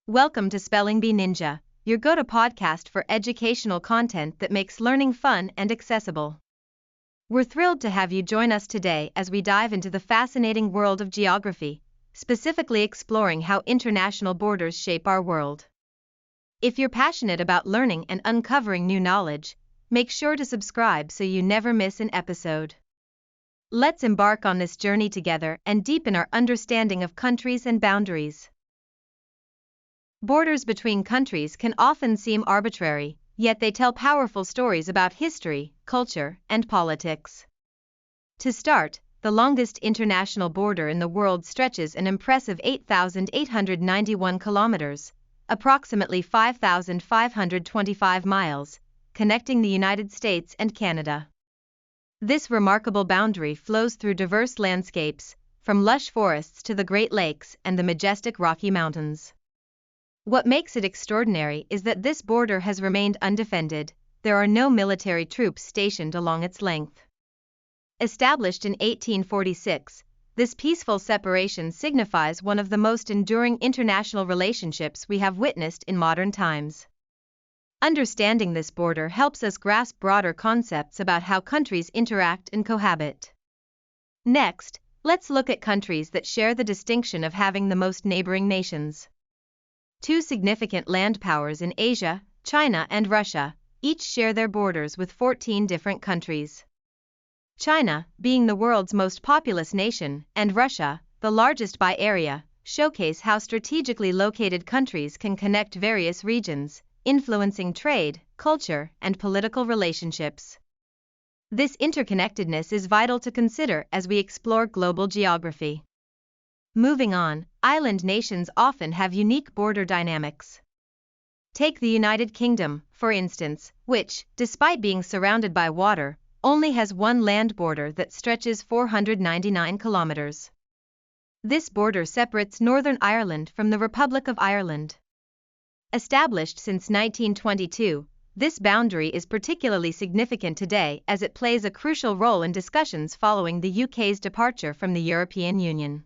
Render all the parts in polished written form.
Welcome to Spelling Bee Ninja, your go-to podcast for educational content that makes learning fun and accessible. We're thrilled to have you join us today as we dive into the fascinating world of geography, specifically exploring how international borders shape our world. If you're passionate about learning and uncovering new knowledge, make sure to subscribe so you never miss an episode. Let's embark on this journey together and deepen our understanding of countries and boundaries. Borders between countries can often seem arbitrary, yet they tell powerful stories about history, culture, and politics. To start, the longest international border in the world stretches an impressive 8,891 kilometers, approximately 5,525 miles, connecting the United States and Canada. This remarkable boundary flows through diverse landscapes, from lush forests to the Great Lakes and the majestic Rocky Mountains. What makes it extraordinary is that this border has remained undefended. There are no military troops stationed along its length. Established in 1846, this peaceful separation signifies one of the most enduring international relationships we have witnessed in modern times. Understanding this border helps us grasp broader concepts about how countries interact and cohabit. Next, let's look at countries that share the distinction of having the most neighboring nations. Two significant land powers in Asia, China and Russia, each share their borders with 14 different countries. China, being the world's most populous nation, and Russia, the largest by area, showcase how strategically located countries can connect various regions, influencing trade, culture, and political relationships. This interconnectedness is vital to consider as we explore global geography. Moving on, island nations often have unique border dynamics. Take the United Kingdom, for instance, which, despite being surrounded by water, only has one land border that stretches 499 kilometers. This border separates Northern Ireland from the Republic of Ireland. Established since 1922, this boundary is particularly significant today as it plays a crucial role in discussions following the UK's departure from the European Union.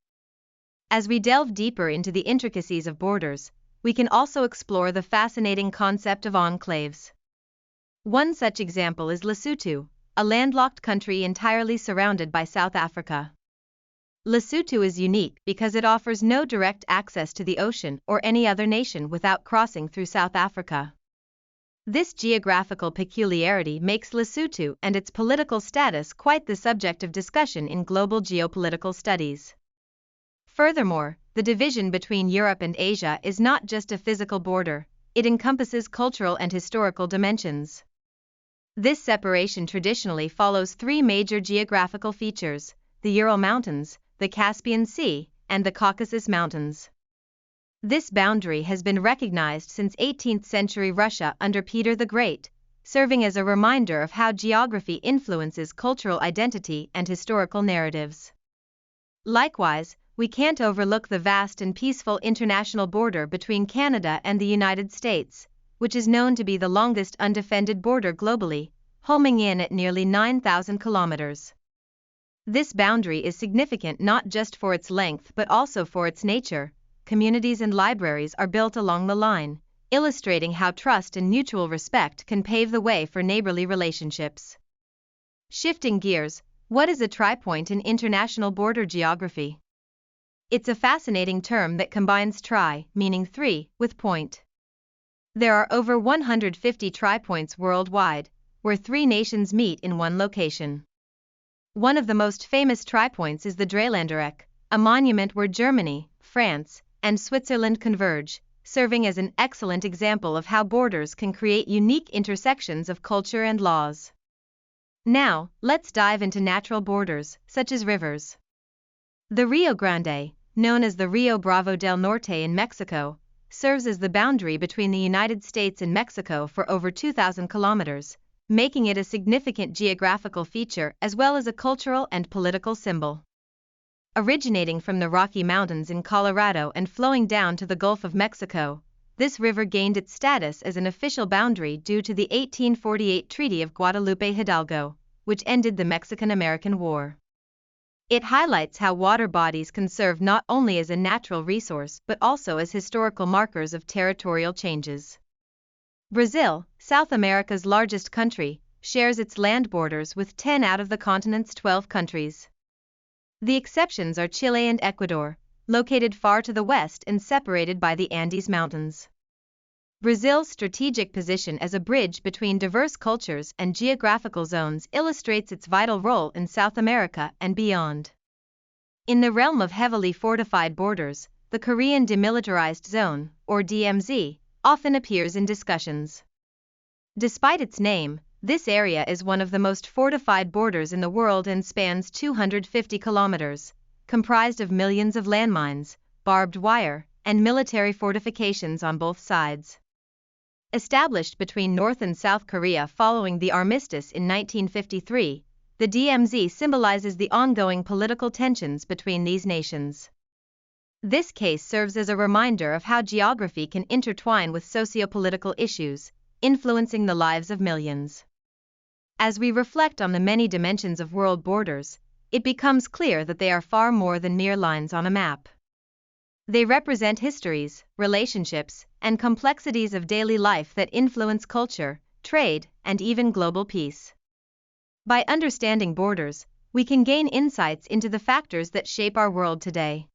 As we delve deeper into the intricacies of borders, we can also explore the fascinating concept of enclaves. One such example is Lesotho, a landlocked country entirely surrounded by South Africa. Lesotho is unique because it offers no direct access to the ocean or any other nation without crossing through South Africa. This geographical peculiarity makes Lesotho and its political status quite the subject of discussion in global geopolitical studies. Furthermore, the division between Europe and Asia is not just a physical border, it encompasses cultural and historical dimensions. This separation traditionally follows three major geographical features: the Ural Mountains, the Caspian Sea, and the Caucasus Mountains. This boundary has been recognized since 18th century Russia under Peter the Great, serving as a reminder of how geography influences cultural identity and historical narratives. Likewise, we can't overlook the vast and peaceful international border between Canada and the United States, which is known to be the longest undefended border globally, homing in at nearly 9,000 kilometers. This boundary is significant not just for its length but also for its nature. Communities and libraries are built along the line, illustrating how trust and mutual respect can pave the way for neighborly relationships. Shifting gears, what is a tripoint in international border geography? It's a fascinating term that combines tri, meaning three, with point. There are over 150 tripoints worldwide, where three nations meet in one location. One of the most famous tripoints is the Dreiländereck, a monument where Germany, France, and Switzerland converge, serving as an excellent example of how borders can create unique intersections of culture and laws. Now, let's dive into natural borders, such as rivers. The Rio Grande, known as the Rio Bravo del Norte in Mexico, serves as the boundary between the United States and Mexico for over 2,000 kilometers, making it a significant geographical feature as well as a cultural and political symbol. Originating from the Rocky Mountains in Colorado and flowing down to the Gulf of Mexico, this river gained its status as an official boundary due to the 1848 Treaty of Guadalupe Hidalgo, which ended the Mexican-American War. It highlights how water bodies can serve not only as a natural resource but also as historical markers of territorial changes. Brazil, South America's largest country, shares its land borders with 10 out of the continent's 12 countries. The exceptions are Chile and Ecuador, located far to the west and separated by the Andes Mountains. Brazil's strategic position as a bridge between diverse cultures and geographical zones illustrates its vital role in South America and beyond. In the realm of heavily fortified borders, the Korean Demilitarized Zone, or DMZ, often appears in discussions. Despite its name, this area is one of the most fortified borders in the world and spans 250 kilometers, comprised of millions of landmines, barbed wire, and military fortifications on both sides. Established between North and South Korea following the armistice in 1953, the DMZ symbolizes the ongoing political tensions between these nations. This case serves as a reminder of how geography can intertwine with socio-political issues, influencing the lives of millions. As we reflect on the many dimensions of world borders, it becomes clear that they are far more than mere lines on a map. They represent histories, relationships, and complexities of daily life that influence culture, trade, and even global peace. By understanding borders, we can gain insights into the factors that shape our world today.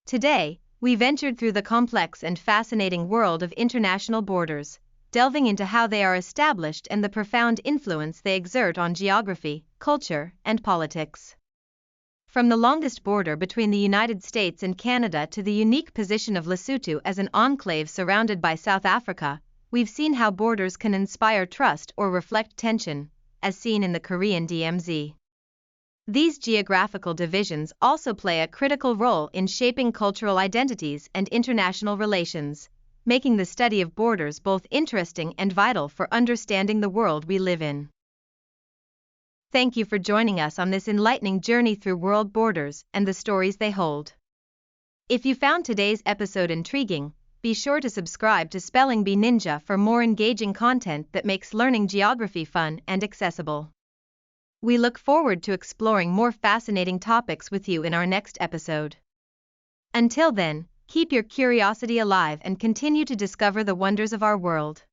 Today, we ventured through the complex and fascinating world of international borders, delving into how they are established and the profound influence they exert on geography, culture, and politics. From the longest border between the United States and Canada to the unique position of Lesotho as an enclave surrounded by South Africa, we've seen how borders can inspire trust or reflect tension, as seen in the Korean DMZ. These geographical divisions also play a critical role in shaping cultural identities and international relations, making the study of borders both interesting and vital for understanding the world we live in. Thank you for joining us on this enlightening journey through world borders and the stories they hold. If you found today's episode intriguing, be sure to subscribe to Spelling Bee Ninja for more engaging content that makes learning geography fun and accessible. We look forward to exploring more fascinating topics with you in our next episode. Until then, keep your curiosity alive and continue to discover the wonders of our world.